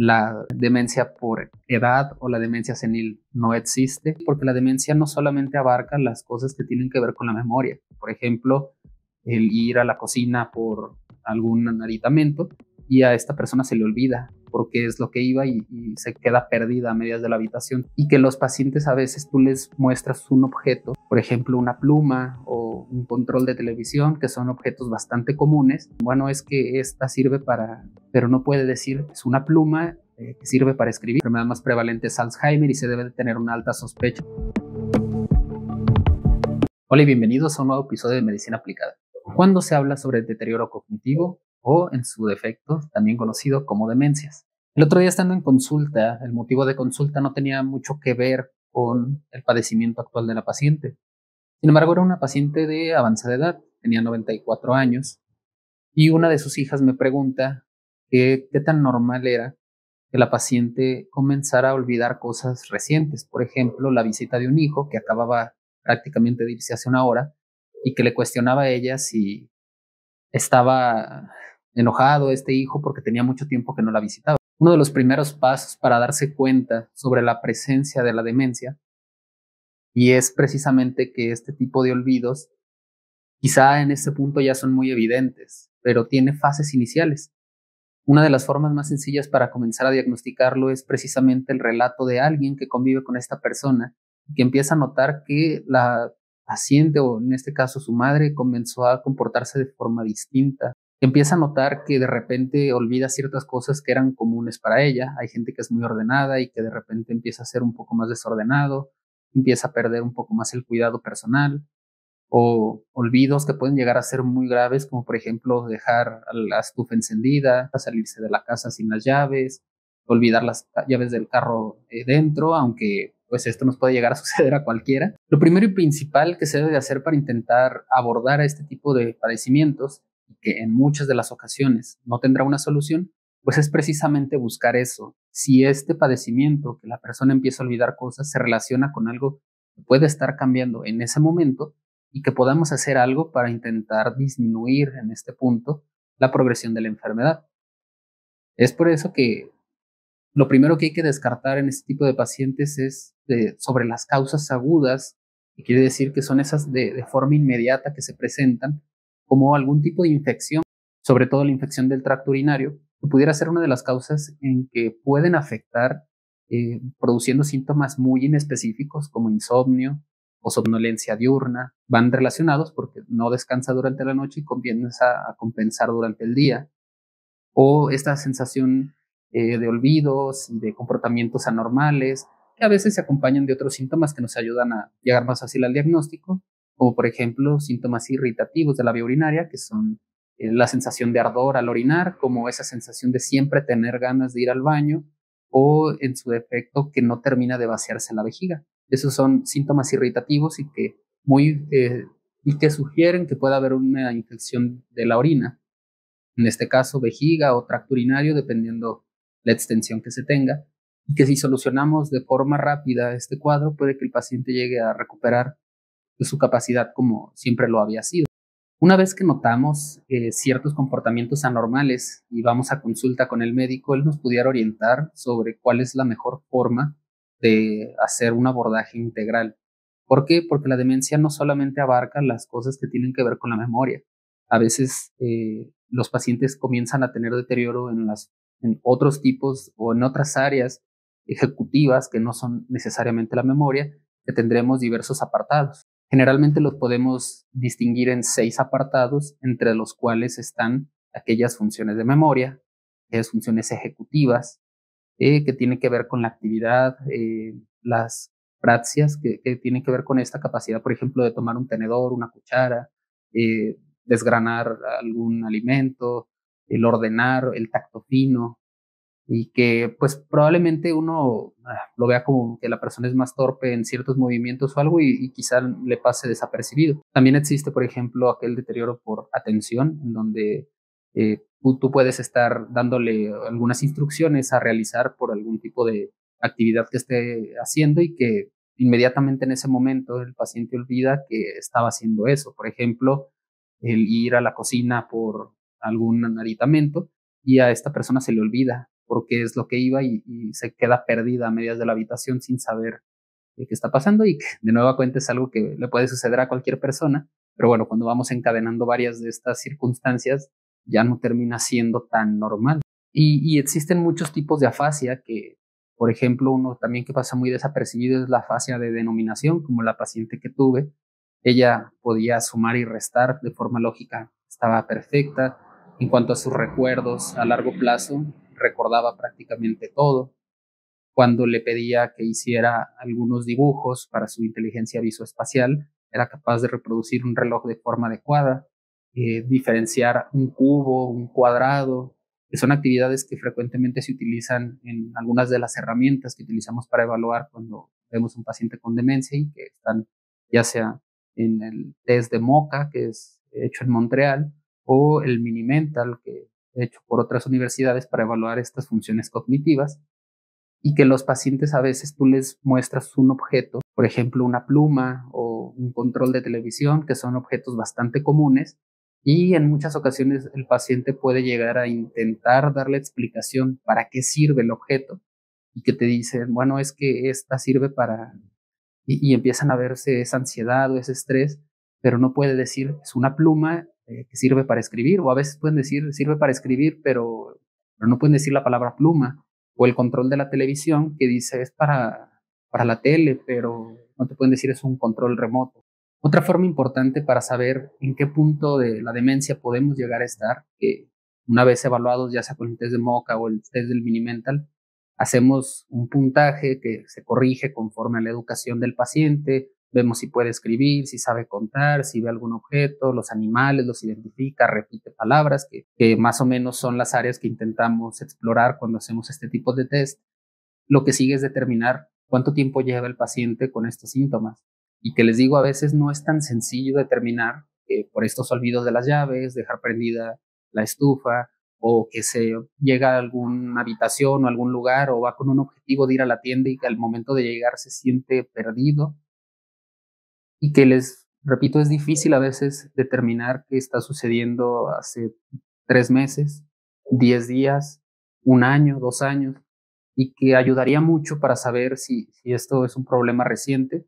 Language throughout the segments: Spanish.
La demencia por edad o la demencia senil no existe, porque la demencia no solamente abarca las cosas que tienen que ver con la memoria. Por ejemplo, el ir a la cocina por algún aditamento y a esta persona se le olvida porque es lo que iba y se queda perdida a medias de la habitación. Y que los pacientes a veces tú les muestras un objeto, por ejemplo una pluma o un control de televisión, que son objetos bastante comunes. Bueno, es que esta sirve para, pero no puede decir es una pluma que sirve para escribir. La enfermedad más prevalente es Alzheimer y se debe de tener una alta sospecha. Hola y bienvenidos a un nuevo episodio de Medicina Aplicada. Cuando se habla sobre el deterioro cognitivo o, en su defecto, también conocido como demencias. El otro día estando en consulta, el motivo de consulta no tenía mucho que ver con el padecimiento actual de la paciente. Sin embargo, era una paciente de avanzada edad, tenía 94 años, y una de sus hijas me pregunta qué tan normal era que la paciente comenzara a olvidar cosas recientes. Por ejemplo, la visita de un hijo que acababa prácticamente de irse hace una hora y que le cuestionaba a ella si estaba enojado este hijo porque tenía mucho tiempo que no la visitaba. Uno de los primeros pasos para darse cuenta sobre la presencia de la demencia, y es precisamente que este tipo de olvidos quizá en este punto ya son muy evidentes, pero tiene fases iniciales. Una de las formas más sencillas para comenzar a diagnosticarlo es precisamente el relato de alguien que convive con esta persona y que empieza a notar que la paciente, o en este caso su madre, comenzó a comportarse de forma distinta. Empieza a notar que de repente olvida ciertas cosas que eran comunes para ella. Hay gente que es muy ordenada y que de repente empieza a ser un poco más desordenado, empieza a perder un poco más el cuidado personal, o olvidos que pueden llegar a ser muy graves, como por ejemplo dejar la estufa encendida, salirse de la casa sin las llaves, olvidar las llaves del carro dentro, aunque pues esto nos puede llegar a suceder a cualquiera. Lo primero y principal que se debe de hacer para intentar abordar a este tipo de padecimientos, que en muchas de las ocasiones no tendrá una solución, pues es precisamente buscar eso. Si este padecimiento, que la persona empieza a olvidar cosas, se relaciona con algo que puede estar cambiando en ese momento, y que podamos hacer algo para intentar disminuir en este punto la progresión de la enfermedad. Es por eso que lo primero que hay que descartar en este tipo de pacientes es sobre las causas agudas, que quiere decir que son esas de forma inmediata que se presentan, como algún tipo de infección, sobre todo la infección del tracto urinario, que pudiera ser una de las causas en que pueden afectar, produciendo síntomas muy inespecíficos como insomnio o somnolencia diurna. Van relacionados porque no descansa durante la noche y comienza a compensar durante el día. O esta sensación de olvidos y de comportamientos anormales, que a veces se acompañan de otros síntomas que nos ayudan a llegar más fácil al diagnóstico, como por ejemplo síntomas irritativos de la vía urinaria, que son la sensación de ardor al orinar, como esa sensación de siempre tener ganas de ir al baño, o en su defecto que no termina de vaciarse la vejiga. Esos son síntomas irritativos y que sugieren que pueda haber una infección de la orina, en este caso vejiga o tracto urinario, dependiendo la extensión que se tenga, y que si solucionamos de forma rápida este cuadro, puede que el paciente llegue a recuperar su capacidad como siempre lo había sido. Una vez que notamos ciertos comportamientos anormales y vamos a consulta con el médico, él nos pudiera orientar sobre cuál es la mejor forma de hacer un abordaje integral. ¿Por qué? Porque la demencia no solamente abarca las cosas que tienen que ver con la memoria. A veces los pacientes comienzan a tener deterioro en otros tipos o en otras áreas ejecutivas que no son necesariamente la memoria, que tendremos diversos apartados. Generalmente los podemos distinguir en 6 apartados, entre los cuales están aquellas funciones de memoria, aquellas funciones ejecutivas, que tienen que ver con la actividad, las praxias, que tienen que ver con esta capacidad, por ejemplo, de tomar un tenedor, una cuchara, desgranar algún alimento, el ordenar, el tacto fino, y que pues probablemente uno lo vea como que la persona es más torpe en ciertos movimientos o algo y quizá le pase desapercibido. También existe, por ejemplo, aquel deterioro por atención, en donde tú puedes estar dándole algunas instrucciones a realizar por algún tipo de actividad que esté haciendo y que inmediatamente en ese momento el paciente olvida que estaba haciendo eso. Por ejemplo, el ir a la cocina por algún aditamento y a esta persona se le olvida por qué es lo que iba y se queda perdida a medias de la habitación sin saber qué está pasando y que de nueva cuenta es algo que le puede suceder a cualquier persona, pero bueno, cuando vamos encadenando varias de estas circunstancias ya no termina siendo tan normal. Y existen muchos tipos de afasia que, por ejemplo, uno también que pasa muy desapercibido es la afasia de denominación, como la paciente que tuve. Ella podía sumar y restar de forma lógica, estaba perfecta. En cuanto a sus recuerdos a largo plazo, recordaba prácticamente todo. Cuando le pedía que hiciera algunos dibujos para su inteligencia visoespacial, era capaz de reproducir un reloj de forma adecuada, diferenciar un cubo, un cuadrado, que son actividades que frecuentemente se utilizan en algunas de las herramientas que utilizamos para evaluar cuando vemos un paciente con demencia y que están ya sea en el test de MoCA, que es hecho en Montreal, o el Mini-Mental, que es hecho por otras universidades para evaluar estas funciones cognitivas, y que los pacientes a veces tú les muestras un objeto, por ejemplo una pluma o un control de televisión, que son objetos bastante comunes, y en muchas ocasiones el paciente puede llegar a intentar darle explicación para qué sirve el objeto y que te dicen, bueno, es que esta sirve para... Y empiezan a verse esa ansiedad o ese estrés, pero no puede decir, es una pluma que sirve para escribir, o a veces pueden decir, sirve para escribir, pero no pueden decir la palabra pluma, o el control de la televisión que dice, es para la tele, pero no te pueden decir, es un control remoto. Otra forma importante para saber en qué punto de la demencia podemos llegar a estar, que una vez evaluados, ya sea con el test de MoCA o el test del Mini-Mental, hacemos un puntaje que se corrige conforme a la educación del paciente, vemos si puede escribir, si sabe contar, si ve algún objeto, los animales, los identifica, repite palabras, que más o menos son las áreas que intentamos explorar cuando hacemos este tipo de test. Lo que sigue es determinar cuánto tiempo lleva el paciente con estos síntomas. Y que les digo, a veces no es tan sencillo determinar por estos olvidos de las llaves, dejar prendida la estufa, o que se llega a alguna habitación o algún lugar o va con un objetivo de ir a la tienda y que al momento de llegar se siente perdido y que les repito, es difícil a veces determinar qué está sucediendo hace 3 meses, 10 días, un año, 2 años, y que ayudaría mucho para saber si esto es un problema reciente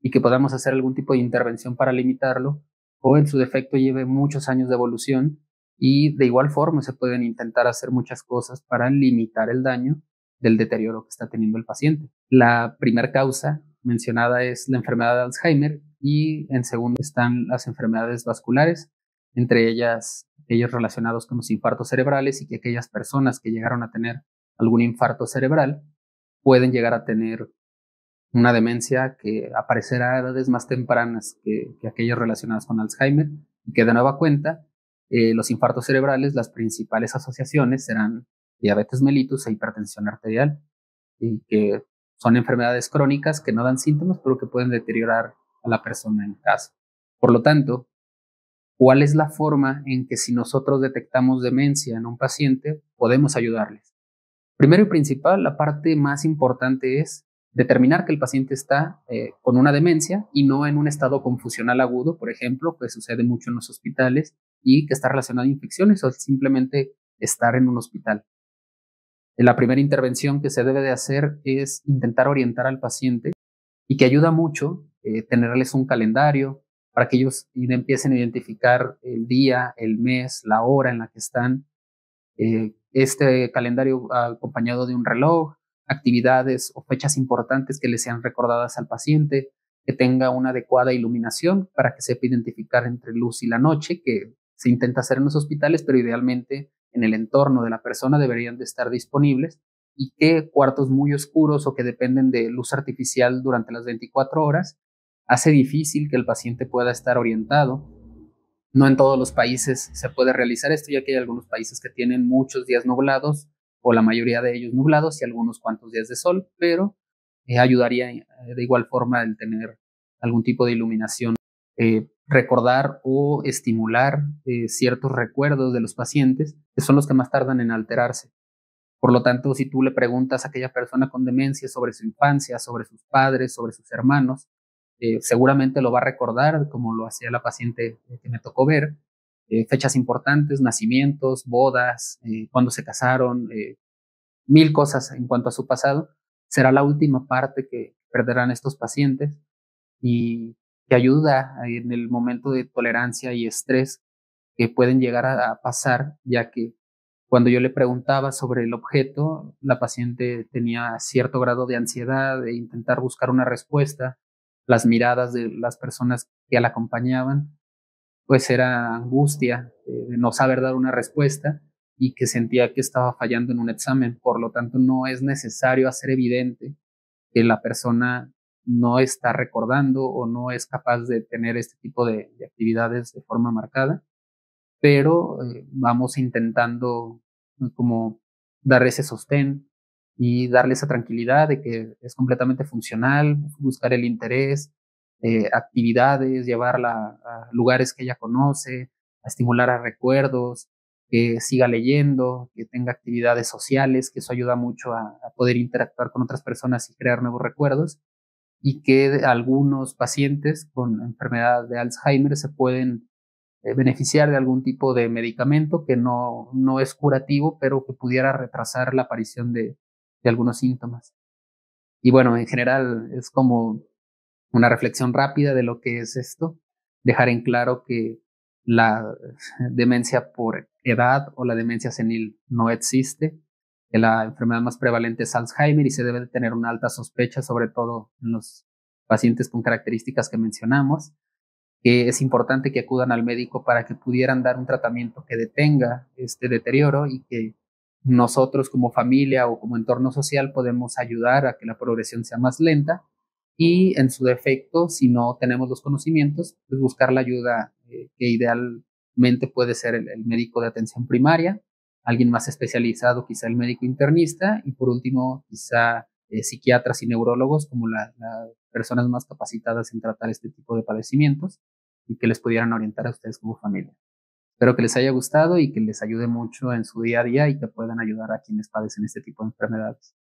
y que podamos hacer algún tipo de intervención para limitarlo, o en su defecto lleve muchos años de evolución, y de igual forma se pueden intentar hacer muchas cosas para limitar el daño del deterioro que está teniendo el paciente. La primera causa mencionada es la enfermedad de Alzheimer y en segundo están las enfermedades vasculares, entre ellas aquellos relacionados con los infartos cerebrales y que aquellas personas que llegaron a tener algún infarto cerebral pueden llegar a tener una demencia que aparecerá a edades más tempranas que aquellas relacionadas con Alzheimer y que de nueva cuenta los infartos cerebrales, las principales asociaciones serán diabetes mellitus e hipertensión arterial y que son enfermedades crónicas que no dan síntomas pero que pueden deteriorar a la persona en caso. Por lo tanto, ¿cuál es la forma en que si nosotros detectamos demencia en un paciente podemos ayudarles? Primero y principal, la parte más importante es determinar que el paciente está con una demencia y no en un estado confusional agudo, por ejemplo, que sucede mucho en los hospitales y que está relacionado a infecciones o simplemente estar en un hospital. La primera intervención que se debe de hacer es intentar orientar al paciente y que ayuda mucho tenerles un calendario para que ellos empiecen a identificar el día, el mes, la hora en la que están. Este calendario acompañado de un reloj, actividades o fechas importantes que le sean recordadas al paciente, que tenga una adecuada iluminación para que sepa identificar entre luz y la noche, que se intenta hacer en los hospitales, pero idealmente en el entorno de la persona deberían de estar disponibles, y que cuartos muy oscuros o que dependen de luz artificial durante las 24 horas hace difícil que el paciente pueda estar orientado. No en todos los países se puede realizar esto, ya que hay algunos países que tienen muchos días nublados o la mayoría de ellos nublados y algunos cuantos días de sol, pero ayudaría de igual forma el tener algún tipo de iluminación. Recordar o estimular ciertos recuerdos de los pacientes, que son los que más tardan en alterarse. Por lo tanto, si tú le preguntas a aquella persona con demencia sobre su infancia, sobre sus padres, sobre sus hermanos, seguramente lo va a recordar, como lo hacía la paciente que me tocó ver, fechas importantes, nacimientos, bodas, cuando se casaron, mil cosas en cuanto a su pasado, será la última parte que perderán estos pacientes y que ayuda en el momento de tolerancia y estrés que pueden llegar a pasar, ya que cuando yo le preguntaba sobre el objeto, la paciente tenía cierto grado de ansiedad de intentar buscar una respuesta. Las miradas de las personas que la acompañaban, pues era angustia de no saber dar una respuesta y que sentía que estaba fallando en un examen. Por lo tanto, no es necesario hacer evidente que la persona no está recordando o no es capaz de tener este tipo de actividades de forma marcada, pero vamos intentando como dar ese sostén y darle esa tranquilidad de que es completamente funcional, buscar el interés, actividades, llevarla a lugares que ella conoce, a estimular a recuerdos, que siga leyendo, que tenga actividades sociales, que eso ayuda mucho a poder interactuar con otras personas y crear nuevos recuerdos, y que algunos pacientes con enfermedad de Alzheimer se pueden beneficiar de algún tipo de medicamento que no es curativo, pero que pudiera retrasar la aparición de algunos síntomas. Y bueno, en general es como una reflexión rápida de lo que es esto, dejar en claro que la demencia por edad o la demencia senil no existe, que la enfermedad más prevalente es Alzheimer y se debe de tener una alta sospecha, sobre todo en los pacientes con características que mencionamos, que es importante que acudan al médico para que pudieran dar un tratamiento que detenga este deterioro y que nosotros como familia o como entorno social podemos ayudar a que la progresión sea más lenta y en su defecto, si no tenemos los conocimientos, pues buscar la ayuda que idealmente puede ser el médico de atención primaria, alguien más especializado, quizá el médico internista y por último quizá psiquiatras y neurólogos como las personas más capacitadas en tratar este tipo de padecimientos y que les pudieran orientar a ustedes como familia. Espero que les haya gustado y que les ayude mucho en su día a día y que puedan ayudar a quienes padecen este tipo de enfermedades.